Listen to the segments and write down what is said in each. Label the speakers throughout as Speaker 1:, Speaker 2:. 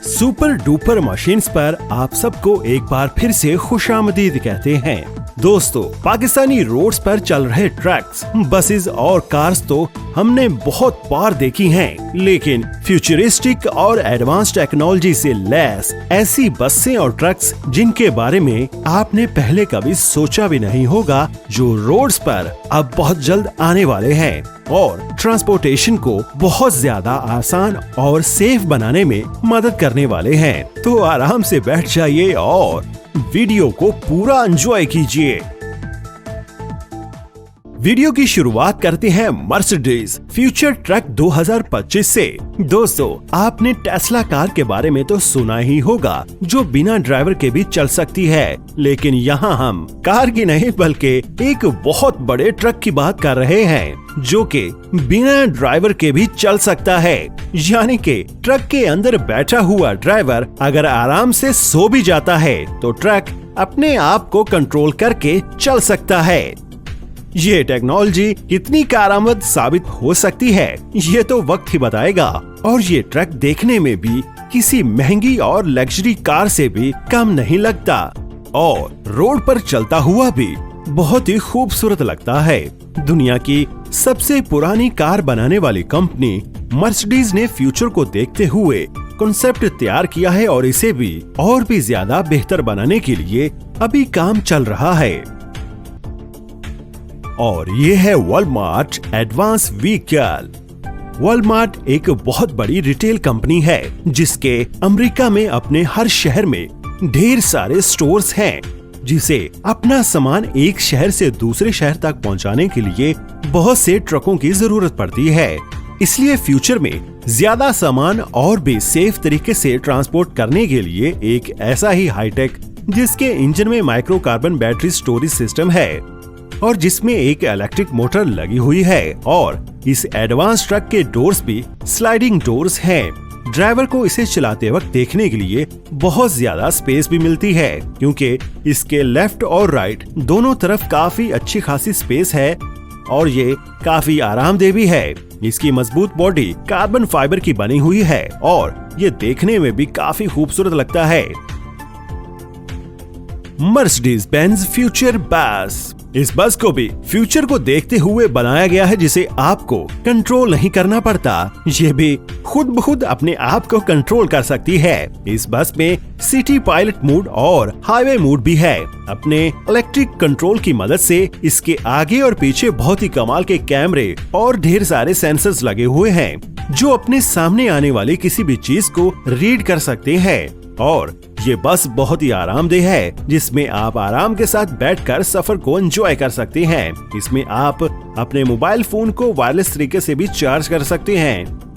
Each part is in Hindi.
Speaker 1: सुपर डुपर मशीन्स पर आप सबको एक बार फिर से खुशामदीद कहते हैं। दोस्तों, पाकिस्तानी रोड्स पर चल रहे ट्रक्स, बसेस और कार्स तो हमने बहुत बार देखी हैं, लेकिन फ्यूचरिस्टिक और एडवांस टेक्नोलॉजी से लैस ऐसी बसें और ट्रक्स जिनके बारे में आपने पहले कभी सोचा भी नहीं होगा, जो रोड्स पर अब बहुत जल्द आने वाले हैं और ट्रांसपोर्टेशन को बहुत ज्यादा आसान और सेफ बनाने में मदद करने वाले हैं। तो आराम से बैठ जाइए और वीडियो को पूरा एंजॉय कीजिए। वीडियो की शुरुआत करते हैं मर्सिडीज फ्यूचर ट्रक 2025 से। दोस्तों, आपने टेस्ला कार के बारे में तो सुना ही होगा, जो बिना ड्राइवर के भी चल सकती है, लेकिन यहाँ हम कार की नहीं बल्कि एक बहुत बड़े ट्रक की बात कर रहे हैं, जो कि बिना ड्राइवर के भी चल सकता है। यानी कि ट्रक के अंदर बैठा हुआ ड्राइवर अगर आराम से सो भी जाता है तो ट्रक अपने आप को कंट्रोल करके चल सकता है। ये टेक्नोलॉजी कितनी कारआमद साबित हो सकती है, ये तो वक्त ही बताएगा। और ये ट्रक देखने में भी किसी महंगी और लग्जरी कार से भी कम नहीं लगता और रोड पर चलता हुआ भी बहुत ही खूबसूरत लगता है। दुनिया की सबसे पुरानी कार बनाने वाली कंपनी मर्सिडीज ने फ्यूचर को देखते हुए कॉन्सेप्ट तैयार किया है और इसे भी और भी ज्यादा बेहतर बनाने के लिए अभी काम चल रहा है। और ये है वॉलमार्ट एडवांस व्हीकल। वॉलमार्ट एक बहुत बड़ी रिटेल कंपनी है, जिसके अमेरिका में अपने हर शहर में ढेर सारे स्टोर्स हैं, जिसे अपना सामान एक शहर से दूसरे शहर तक पहुंचाने के लिए बहुत से ट्रकों की जरूरत पड़ती है। इसलिए फ्यूचर में ज्यादा सामान और भी सेफ तरीके से ट्रांसपोर्ट करने के लिए एक ऐसा ही हाईटेक, जिसके इंजन में माइक्रोकार्बन बैटरी स्टोरेज सिस्टम है और जिसमें एक इलेक्ट्रिक मोटर लगी हुई है, और इस एडवांस ट्रक के डोर्स भी स्लाइडिंग डोर्स हैं। ड्राइवर को इसे चलाते वक्त देखने के लिए बहुत ज्यादा स्पेस भी मिलती है, क्योंकि इसके लेफ्ट और राइट दोनों तरफ काफी अच्छी खासी स्पेस है और ये काफी आरामदेह भी है। इसकी मजबूत बॉडी कार्बन फाइबर की बनी हुई है और ये देखने में भी काफी खूबसूरत लगता है। मर्सिडीज बेंज फ्यूचर बस। इस बस को भी फ्यूचर को देखते हुए बनाया गया है, जिसे आपको कंट्रोल नहीं करना पड़ता, ये भी खुद ब खुद अपने आप को कंट्रोल कर सकती है। इस बस में सिटी पायलट मोड और हाईवे मोड भी है। अपने इलेक्ट्रिक कंट्रोल की मदद से इसके आगे और पीछे बहुत ही कमाल के कैमरे और ढेर सारे सेंसर्स लगे हुए हैं, जो अपने सामने आने वाली किसी भी चीज को रीड कर सकते हैं। और ये बस बहुत ही आरामदेह है, जिसमें आप आराम के साथ बैठकर सफर को एंजॉय कर सकते हैं। इसमें आप अपने मोबाइल फोन को वायरलेस तरीके से भी चार्ज कर सकते हैं।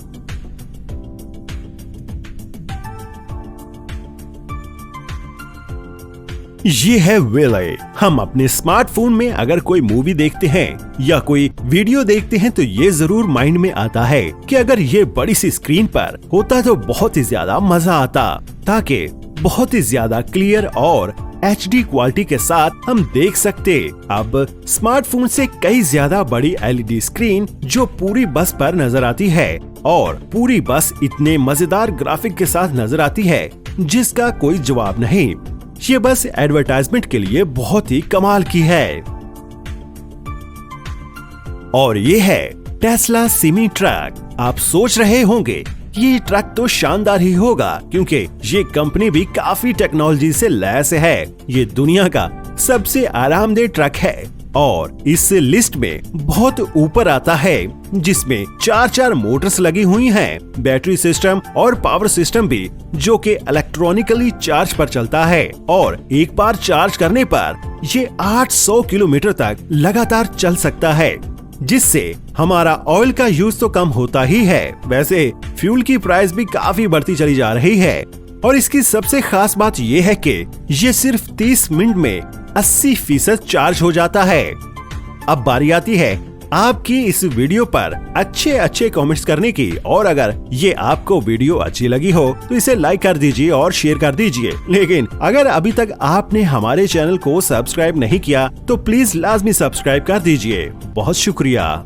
Speaker 1: ये है वेले। हम अपने स्मार्टफोन में अगर कोई मूवी देखते हैं या कोई वीडियो देखते हैं तो ये जरूर माइंड में आता है कि अगर ये बड़ी सी स्क्रीन पर होता तो बहुत ही ज्यादा मजा आता, ताकि बहुत ही ज्यादा क्लियर और HD क्वालिटी के साथ हम देख सकते। अब स्मार्टफोन से कई ज्यादा बड़ी LED स्क्रीन जो पूरी बस पर नजर आती है, और पूरी बस इतने मजेदार ग्राफिक के साथ नजर आती है जिसका कोई जवाब नहीं। ये बस एडवर्टाइजमेंट के लिए बहुत ही कमाल की है। और ये है टेस्ला सेमी ट्रक। आप सोच रहे होंगे ये ट्रक तो शानदार ही होगा, क्योंकि ये कंपनी भी काफी टेक्नोलॉजी से लैस है। ये दुनिया का सबसे आरामदेह ट्रक है और इस लिस्ट में बहुत ऊपर आता है, जिसमें 4 मोटर्स लगी हुई हैं, बैटरी सिस्टम और पावर सिस्टम भी, जो कि इलेक्ट्रॉनिकली चार्ज पर चलता है और एक बार चार्ज करने पर ये 800 किलोमीटर तक लगातार चल सकता है, जिससे हमारा ऑयल का यूज तो कम होता ही है। वैसे फ्यूल की प्राइस भी काफी बढ़ती चली जा रही है, और इसकी सबसे खास बात ये है कि ये सिर्फ 30 मिनट में 80% चार्ज हो जाता है। अब बारी आती है आपकी इस वीडियो पर अच्छे कमेंट्स करने की, और अगर ये आपको वीडियो अच्छी लगी हो तो इसे लाइक कर दीजिए और शेयर कर दीजिए। लेकिन अगर अभी तक आपने हमारे चैनल को सब्सक्राइब नहीं किया तो प्लीज लाजमी सब्सक्राइब कर दीजिए। बहुत शुक्रिया।